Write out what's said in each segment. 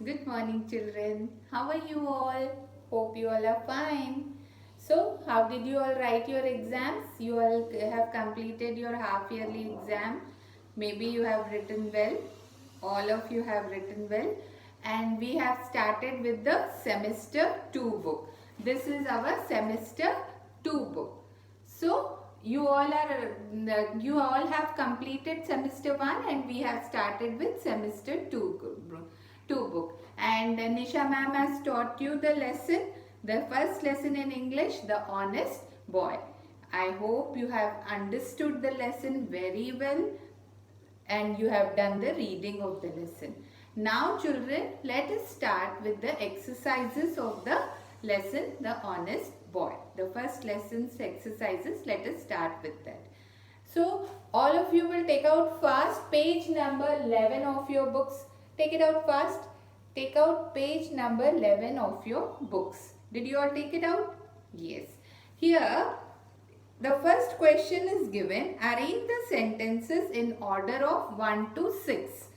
Good morning, children. How are you all? Hope you all are fine. So, how did you all write your exams? You all have completed your half yearly exam. Maybe you have written well. All of you have written well. And we have started with the semester 2 book. This is our semester 2 book. So, you all have completed semester 1 and we have started with semester 2 book, and Nisha ma'am has taught you the first lesson in English, The Honest Boy. I hope you have understood the lesson very well and you have done the reading of the lesson. Now children, let us start with the exercises of the lesson, The Honest Boy. The first lesson's exercises, let us start with that. So all of you will take out fast page number 11 of your books. Take it out fast. Take out page number 11 of your books. Did you all take it out? Yes. Here, the first question is given. Arrange the sentences in order of 1 to 6. As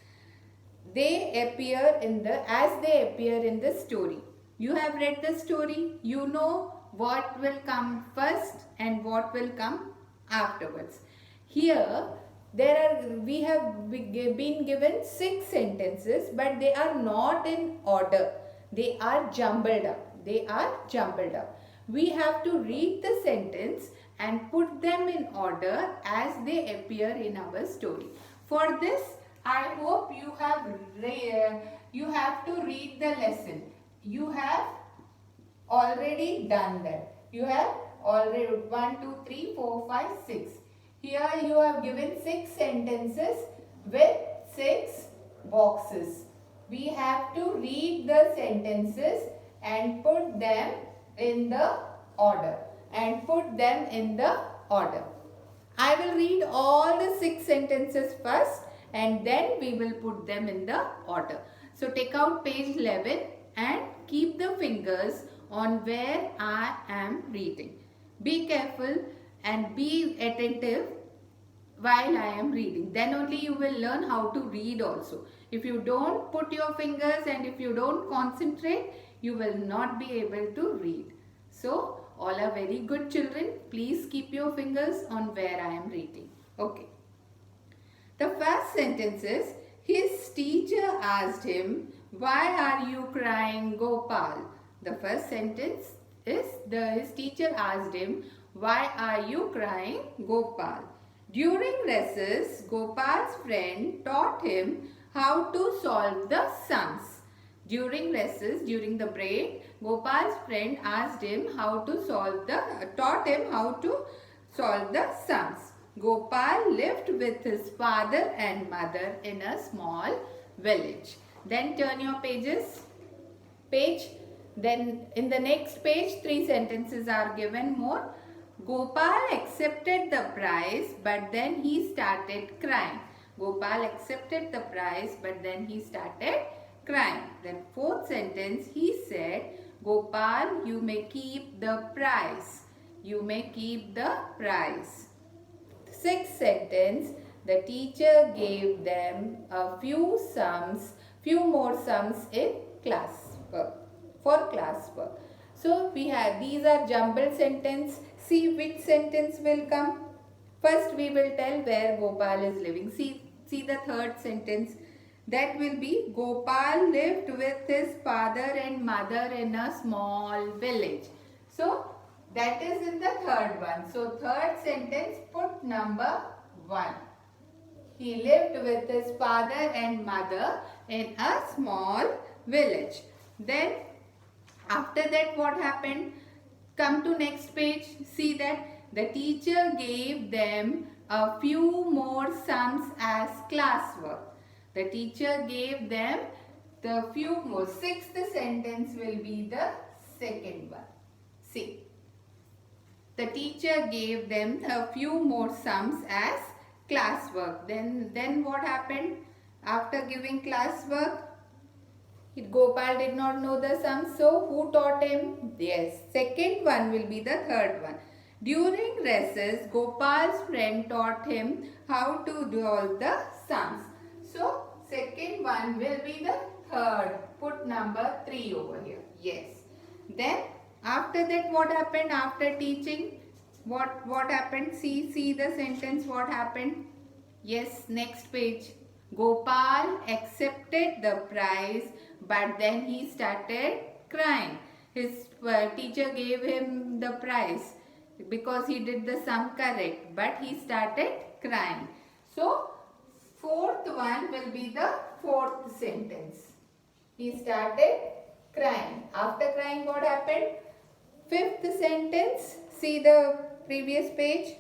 they appear in the story. You have read the story. You know what will come first and what will come afterwards. Here, we have been given 6 sentences, but they are not in order. They are jumbled up. We have to read the sentence and put them in order as they appear in our story. For this, I hope you have to read the lesson. You have already done that. You have already 1, 2, 3, 4, 5, 6. Here you have given 6 sentences with 6 boxes. We have to read the sentences and put them in the order. I will read all the 6 sentences first and then we will put them in the order. So take out page 11 and keep the fingers on where I am reading. Be careful and be attentive while I am reading. Then only you will learn how to read also. If you don't put your fingers and if you don't concentrate, you will not be able to read. So, all are very good children. Please keep your fingers on where I am reading. Okay. The first sentence is, his teacher asked him, why are you crying, Gopal? The first sentence is, his teacher asked him, why are you crying, Gopal? During recess, Gopal's friend taught him how to solve the sums. During recess, during the break, Gopal's friend taught him how to solve the sums. Gopal lived with his father and mother in a small village. Then turn your page. Then in the next page, 3 sentences are given more. Gopal accepted the prize, but then he started crying. Then 4th sentence, he said, Gopal, you may keep the prize. 6th sentence, the teacher gave them a few more sums in classwork. So these are jumbled sentence. See which sentence will come. First we will tell where Gopal is living. See the 3rd sentence. That will be, Gopal lived with his father and mother in a small village. So that is in the 3rd one. So 3rd sentence, put number 1. He lived with his father and mother in a small village. Then after that what happened? Come to next page. See that the teacher gave them a few more sums as classwork. The teacher gave them the few more. 6th sentence will be the 2nd one. See. The teacher gave them a few more sums as classwork. Then what happened? After giving classwork, Gopal did not know the sums, so who taught him? Yes, 2nd one will be the 3rd one. During recess, Gopal's friend taught him how to do all the sums. So second one will be the third. Put number 3 over here. Yes. Then after that what happened after teaching? What happened? See the sentence what happened? Yes, next page. Gopal accepted the prize, but then he started crying. His teacher gave him the prize because he did the sum correct, but he started crying. So fourth one will be the fourth sentence. He started crying. After crying, what happened? Fifth sentence. See the previous page.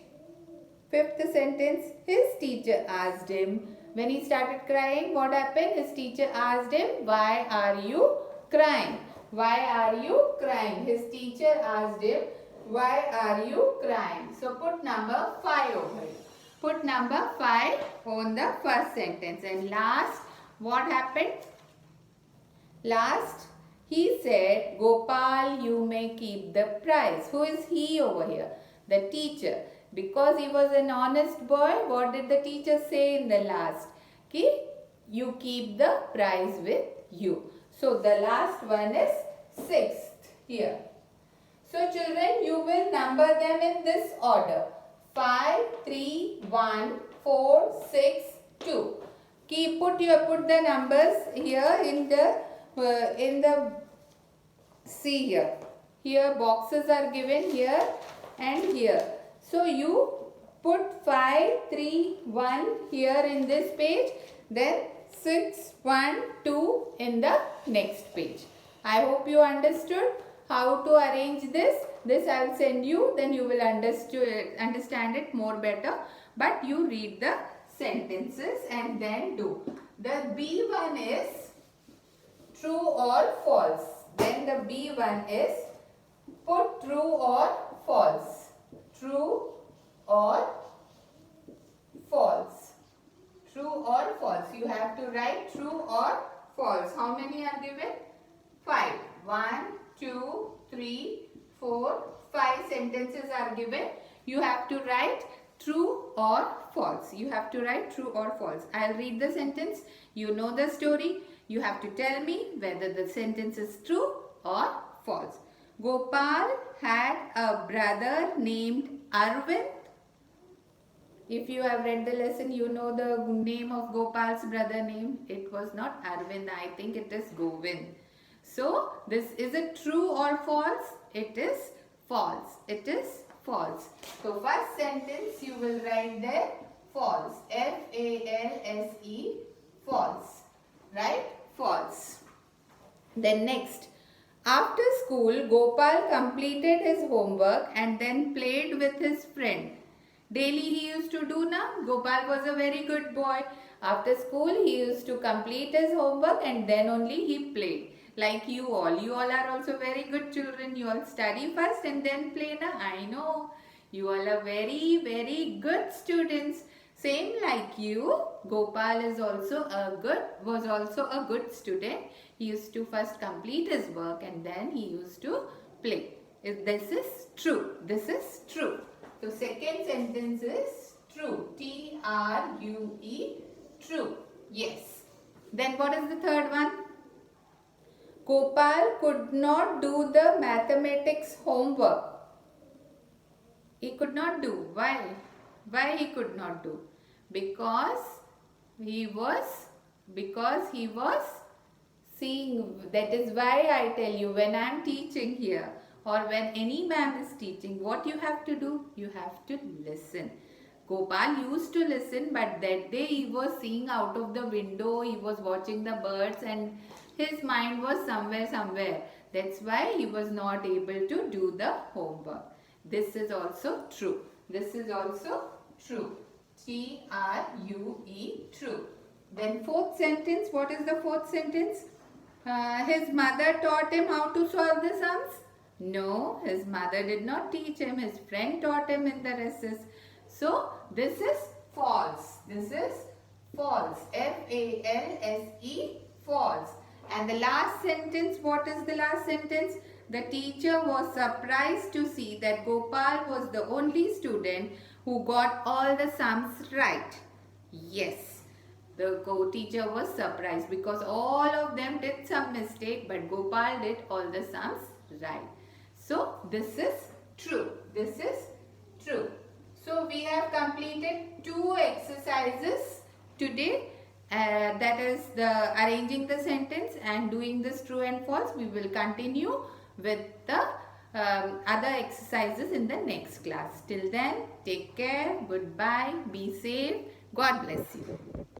Fifth sentence. His teacher asked him. When he started crying, what happened? His teacher asked him, "Why are you crying? Why are you crying?" His teacher asked him, "Why are you crying?" So put number 5 over here. Put number 5 on the first sentence. And last, what happened? Last, he said, "Gopal, you may keep the prize." Who is he over here? The teacher. Because he was an honest boy, what did the teacher say in the last? Ki, you keep the prize with you. So the last one is 6th here. So children, you will number them in this order. 5, 3, 1, 4, 6, 2. Put the numbers here in the see here. Here boxes are given here and here. So you put 5, 3, 1 here in this page, then 6, 1, 2 in the next page. I hope you understood how to arrange this. This I will send you, then you will understand it more better. But you read the sentences and then do. The B1 is true or false. Then the B1 is put true or false. True or false. True or false. You have to write true or false. How many are given? 5. 1, 2, 3, 4, 5 sentences are given. You have to write true or false. You have to write true or false. I'll read the sentence. You know the story. You have to tell me whether the sentence is true or false. Gopal had a brother named Arvind. If you have read the lesson, you know the name of Gopal's brother name. It was not Arvind. I think it is Govind. So, this is it true or false? It is false. It is false. So, first sentence you will write there false. F-A-L-S-E, false. Right? False. Then next. After school, Gopal completed his homework and then played with his friend. Daily he used to do na. Gopal was a very good boy. After school, he used to complete his homework and then only he played. Like you all. You all are also very good children. You all study first and then play na. I know. You all are very, very good students. Same like you, Gopal was also a good student. He used to first complete his work and then he used to play. This is true. This is true. So second sentence is true. T-R-U-E, true. Yes. Then what is the third one? Gopal could not do the mathematics homework. He could not do. Why? Why he could not do? Because he was seeing. That is why I tell you, when I am teaching here or when any ma'am is teaching, what you have to do? You have to listen. Gopal used to listen, but that day he was seeing out of the window, he was watching the birds and his mind was somewhere. That's why he was not able to do the homework. This is also true. This is also true. T-R-U-E, true. Then fourth sentence, what is the fourth sentence? His mother taught him how to solve the sums? No, his mother did not teach him. His friend taught him in the recess. So, this is false. This is false. F-A-L-S-E, false. And the last sentence, what is the last sentence? The teacher was surprised to see that Gopal was the only student who got all the sums right. Yes. The co-teacher was surprised because all of them did some mistake, but Gopal did all the sums right. So this is true. This is true. So we have completed 2 exercises today. That is the arranging the sentence and doing this true and false. We will continue with the other exercises in the next class. Till then, take care, goodbye, be safe, God bless you.